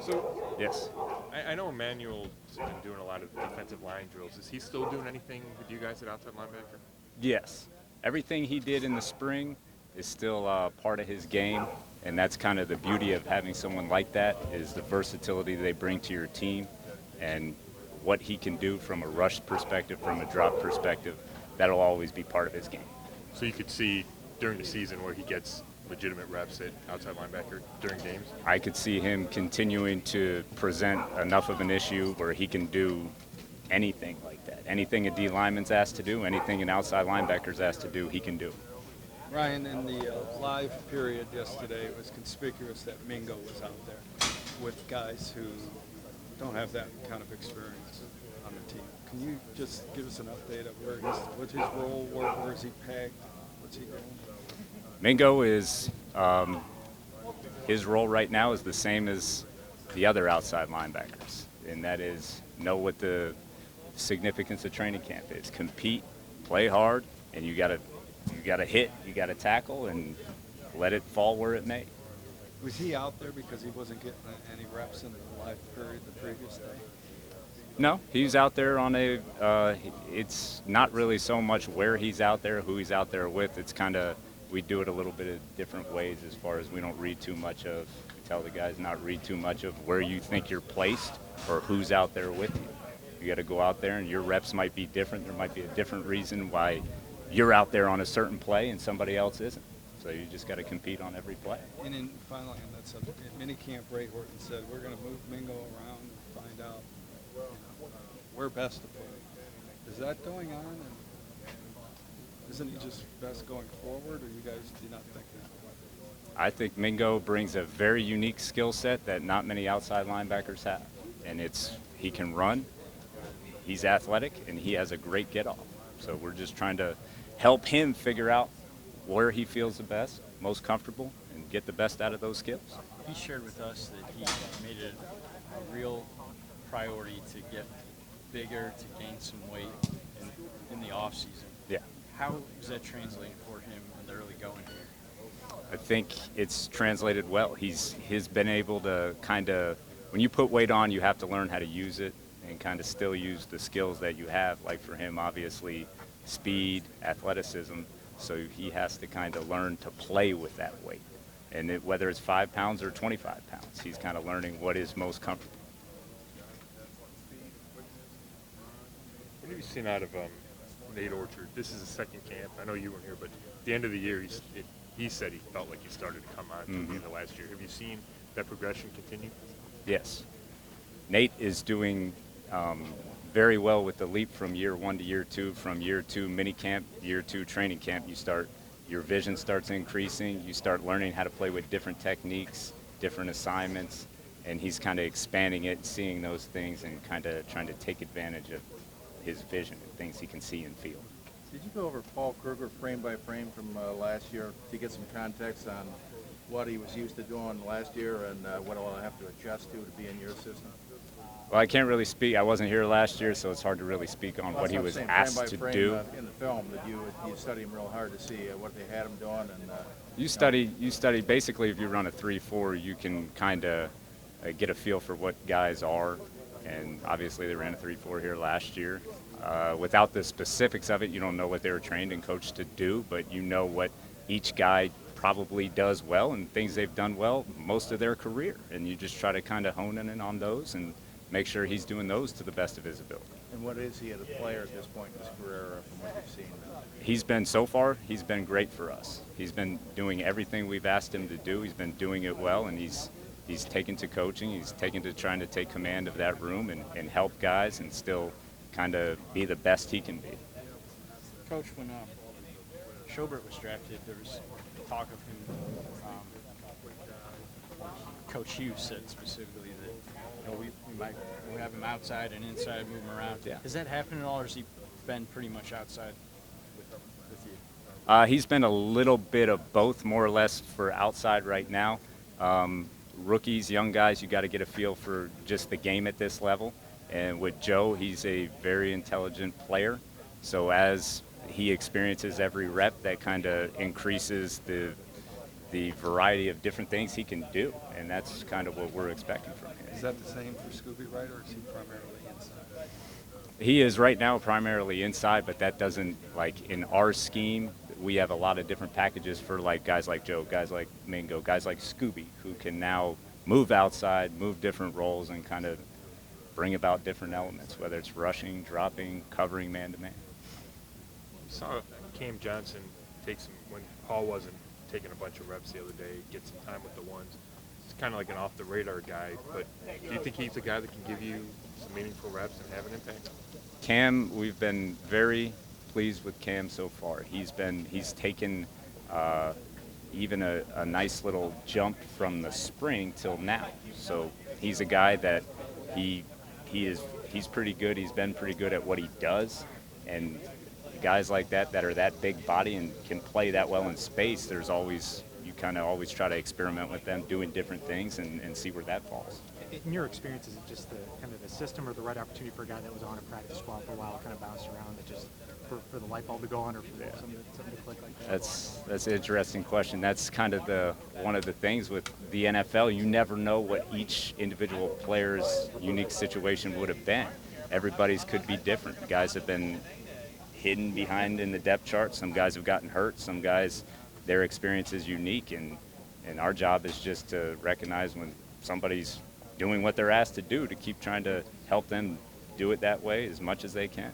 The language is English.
So Yes. I know Emmanuel's been doing a lot of defensive line drills. Is he still doing anything with you guys at outside linebacker? Yes. Everything he did in the spring is still part of his game, and that's kind of the beauty of having someone like that is the versatility they bring to your team and what he can do from a rush perspective, from a drop perspective. That'll always be part of his game. So you could see during the season where he gets legitimate reps at outside linebacker during games. I could see him continuing to present enough of an issue where he can do anything like that. Anything a D lineman's asked to do, anything an outside linebacker's asked to do, he can do. Ryan, in the live period yesterday, it was conspicuous that Mingo was out there with guys who don't have that kind of experience on the team. Can you just give us an update of what's his role, where is he pegged, what's he doing? Mingo is his role right now is the same as the other outside linebackers, and that is know what the significance of training camp is. Compete, play hard, and you gotta hit, you gotta tackle, and let it fall where it may. Was he out there because he wasn't getting any reps in the live period the previous day? No, he's out there on a. It's not really so much where he's out there, who he's out there with. It's kind of we do it a little bit of different ways as far as we don't read too much of. We tell the guys not read too much of where you think you're placed or who's out there with you. You got to go out there, and your reps might be different. There might be a different reason why you're out there on a certain play and somebody else isn't. So you just got to compete on every play. And then finally on that subject, at minicamp, Ray Horton said, we're going to move Mingo around and find out where best to put him. Is that going on? And isn't he just best going forward, or you guys do not think that? I think Mingo brings a very unique skill set that not many outside linebackers have. And he can run, he's athletic, and he has a great get-off. So we're just trying to help him figure out where he feels the best, most comfortable, and get the best out of those skills. He shared with us that he made it a real priority to get bigger, to gain some weight in the off season. Yeah. How is that translating for him in the early going here? I think it's translated well. He's been able to kind of, when you put weight on, you have to learn how to use it and kind of still use the skills that you have. Like for him, obviously, speed, athleticism. So he has to kind of learn to play with that weight. And whether it's 5 pounds or 25 pounds, he's kind of learning what is most comfortable. What have you seen out of Nate Orchard? This is his second camp. I know you weren't here, but at the end of the year, he said he felt like he started to come on to the end of last year. Have you seen that progression continue? Yes. Nate is doing very well with the leap from year 1 to year 2. From year 2 mini camp, year 2 training camp, your vision starts increasing. You start learning how to play with different techniques, different assignments, and he's kind of expanding it, seeing those things, and kind of trying to take advantage of his vision and things he can see and feel. Did you go over Paul Kruger frame by frame from last year to get some context on what he was used to doing last year and what he'll have to adjust to be in your system? Well, I can't really speak. I wasn't here last year, so it's hard to really speak on what he was asked to do. In the film, that you study him real hard to see what they had him doing, and You study basically. If you run a 3-4, you can kind of get a feel for what guys are, and obviously they ran a 3-4 here last year. Without the specifics of it, you don't know what they were trained and coached to do, but you know what each guy probably does well and things they've done well most of their career, and you just try to kind of hone in on those and make sure he's doing those to the best of his ability. And what is he as a player at this point in his career from what you've seen? He's been great for us. He's been doing everything we've asked him to do. He's been doing it well, and he's taken to coaching. He's taken to trying to take command of that room and help guys and still kind of be the best he can be. Coach, when Schobert was drafted, there was talk of him. Coach Hughes said specifically that we have him outside and inside, moving around. Yeah. Has that happened at all, or has he been pretty much outside with you? He's been a little bit of both, more or less, for outside right now. Rookies, young guys, you got to get a feel for just the game at this level. And with Joe, he's a very intelligent player. So as he experiences every rep, that kind of increases the variety of different things he can do, and that's kind of what we're expecting from him. Is that the same for Scooby Wright, or is he primarily inside? He is right now primarily inside, but that doesn't, like, in our scheme, we have a lot of different packages for like guys like Joe, guys like Mingo, guys like Scooby, who can now move outside, move different roles, and kind of bring about different elements, whether it's rushing, dropping, covering man-to-man. We saw Cam Johnson take some, when Paul wasn't taking a bunch of reps the other day, get some time with the ones. It's kind of like an off-the-radar guy, but do you think he's a guy that can give you some meaningful reps and have an impact? Cam, we've been very pleased with Cam so far. He's taken even a nice little jump from the spring till now. So he's a guy that he's pretty good. He's been pretty good at what he does, and guys like that are that big body and can play that well in space, there's always, you kind of always try to experiment with them doing different things and see where that falls. In your experience, is it just the kind of the system or the right opportunity for a guy that was on a practice squad for a while, kind of bounced around, that just for the light bulb to go on, or for something to click like that? That's an interesting question. That's kind of one of the things with the NFL. You never know what each individual player's unique situation would have been. Everybody's could be different. Guys have been hidden behind in the depth chart. Some guys have gotten hurt. Some guys, their experience is unique, and our job is just to recognize when somebody's doing what they're asked to do, to keep trying to help them do it that way as much as they can.